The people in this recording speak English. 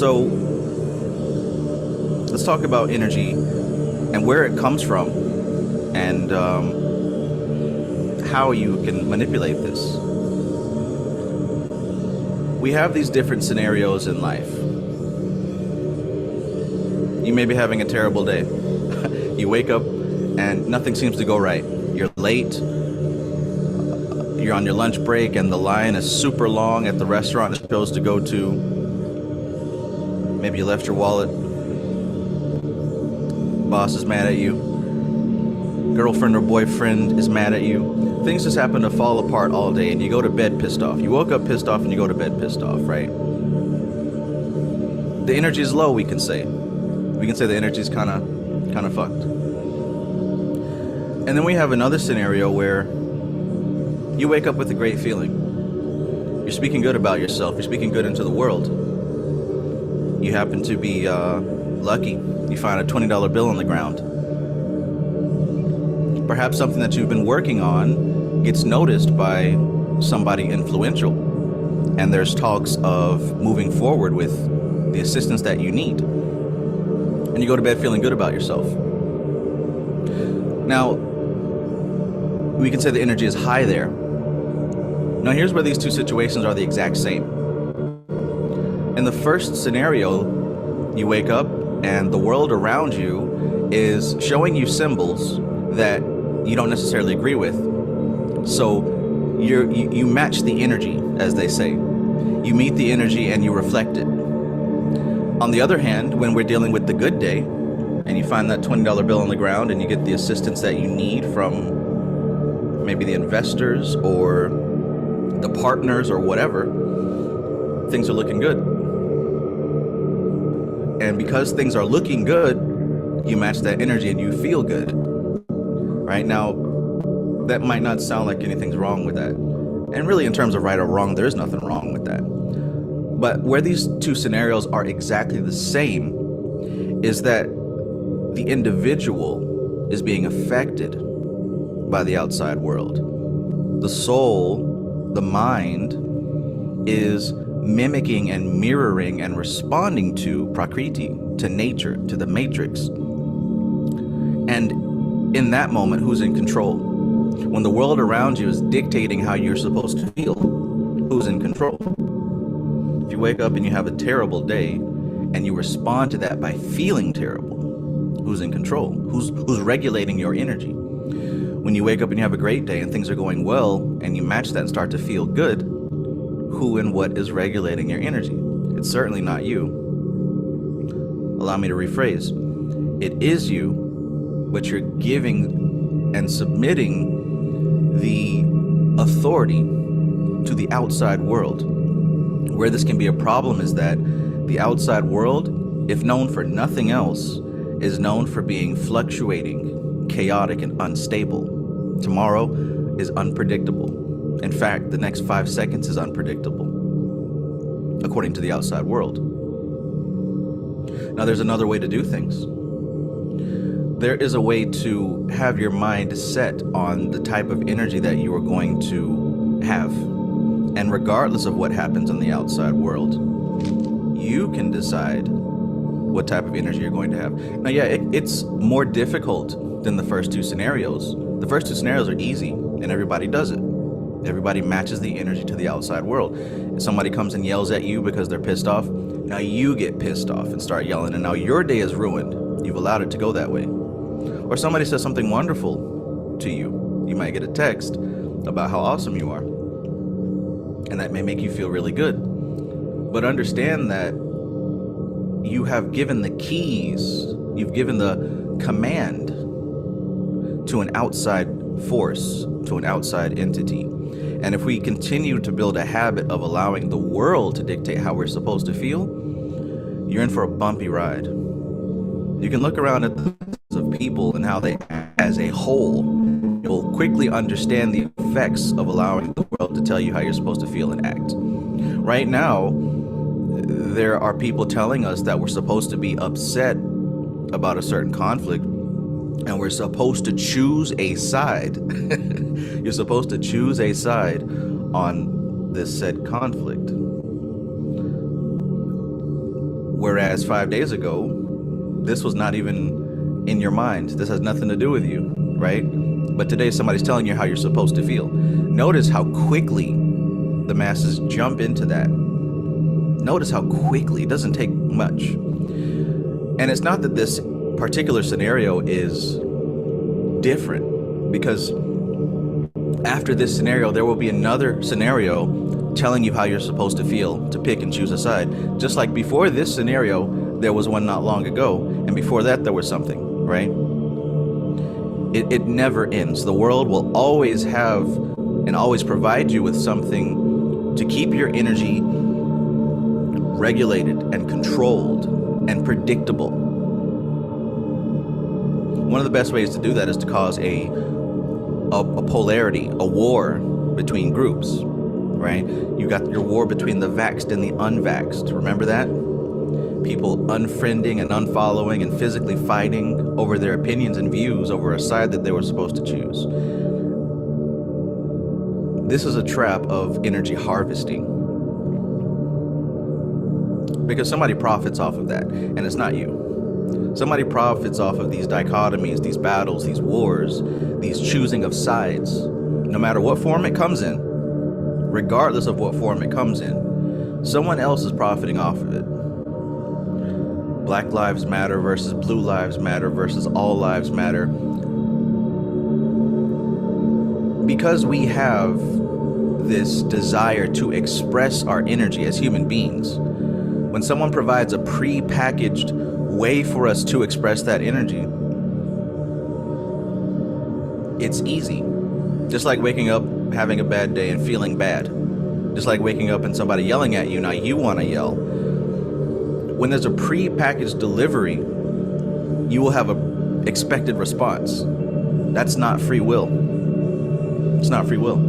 So let's talk about energy and where it comes from, and how you can manipulate this. We have these different scenarios in life. You may be having a terrible day. You wake up and nothing seems to go right. You're late. You're on your lunch break and the line is super long at the restaurant you're supposed to go to. Maybe you left your wallet. Boss is mad at you. Girlfriend or boyfriend is mad at you. Things just happen to fall apart all day and you go to bed pissed off. You woke up pissed off and you go to bed pissed off, right? The energy is low, we can say. We can say the energy is kind of fucked. And then we have another scenario where you wake up with a great feeling. You're speaking good about yourself. You're speaking good into the world. You happen to be lucky. You find a $20 bill on the ground. Perhaps something that you've been working on gets noticed by somebody influential, and there's talks of moving forward with the assistance that you need. And you go to bed feeling good about yourself. Now, we can say the energy is high there. Now, here's where these two situations are the exact same. In the first scenario, you wake up and the world around you is showing you symbols that you don't necessarily agree with. So you match the energy, as they say. You meet the energy and you reflect it. On the other hand, when we're dealing with the good day and you find that $20 bill on the ground and you get the assistance that you need from maybe the investors or the partners or whatever, things are looking good. And because things are looking good, you match that energy and you feel good. Right now, that might not sound like anything's wrong with that. And really, in terms of right or wrong, there's nothing wrong with that. But where these two scenarios are exactly the same is that the individual is being affected by the outside world. The soul, the mind, is mimicking and mirroring and responding to Prakriti, to nature, to the matrix. And in that moment, who's in control? When the world around you is dictating how you're supposed to feel, who's in control? If you wake up and you have a terrible day and you respond to that by feeling terrible, who's in control? Who's regulating your energy? When you wake up and you have a great day and things are going well and you match that and start to feel good, who and what is regulating your energy? It's certainly not you. Allow me to rephrase. It is you, but you're giving and submitting the authority to the outside world. Where this can be a problem is that the outside world, if known for nothing else, is known for being fluctuating, chaotic, and unstable. Tomorrow is unpredictable. In fact, the next 5 seconds is unpredictable, according to the outside world. Now, there's another way to do things. There is a way to have your mind set on the type of energy that you are going to have. And regardless of what happens on the outside world, you can decide what type of energy you're going to have. Now, yeah, it's more difficult than the first two scenarios. The first two scenarios are easy and everybody does it. Everybody matches the energy to the outside world. If somebody comes and yells at you because they're pissed off, now you get pissed off and start yelling, and now your day is ruined. You've allowed it to go that way. Or somebody says something wonderful to you. You might get a text about how awesome you are, and that may make you feel really good. But understand that you have given the keys, you've given the command to an outside force, to an outside entity. And if we continue to build a habit of allowing the world to dictate how we're supposed to feel, you're in for a bumpy ride. You can look around at the of people and how they act as a whole. You'll quickly understand the effects of allowing the world to tell you how you're supposed to feel and act. Right now, there are people telling us that we're supposed to be upset about a certain conflict, and we're supposed to choose a side. You're supposed to choose a side on this said conflict. Whereas 5 days ago, this was not even in your mind. This has nothing to do with you, right? But today somebody's telling you how you're supposed to feel. Notice how quickly the masses jump into that. Notice how quickly. It doesn't take much. And it's not that this particular scenario is different, because after this scenario, there will be another scenario telling you how you're supposed to feel, to pick and choose a side. Just like before this scenario, there was one not long ago, and before that there was something, right? It never ends. The world will always have and always provide you with something to keep your energy regulated and controlled and predictable. One of the best ways to do that is to cause a polarity, a war between groups, right? You got your war between the vaxxed and the unvaxxed. Remember that? People unfriending and unfollowing and physically fighting over their opinions and views over a side that they were supposed to choose. This is a trap of energy harvesting, because somebody profits off of that, and it's not you. Somebody profits off of these dichotomies, these battles, these wars, these choosing of sides, no matter what form it comes in, regardless of what form it comes in. Someone else is profiting off of it. Black Lives Matter versus Blue Lives Matter versus All Lives Matter. Because we have this desire to express our energy as human beings, when someone provides a pre-packaged way for us to express that energy, it's easy. Just like waking up, having a bad day and feeling bad. Just like waking up and somebody yelling at you, now you want to yell. When there's a pre-packaged delivery, you will have an expected response. That's not free will. It's not free will.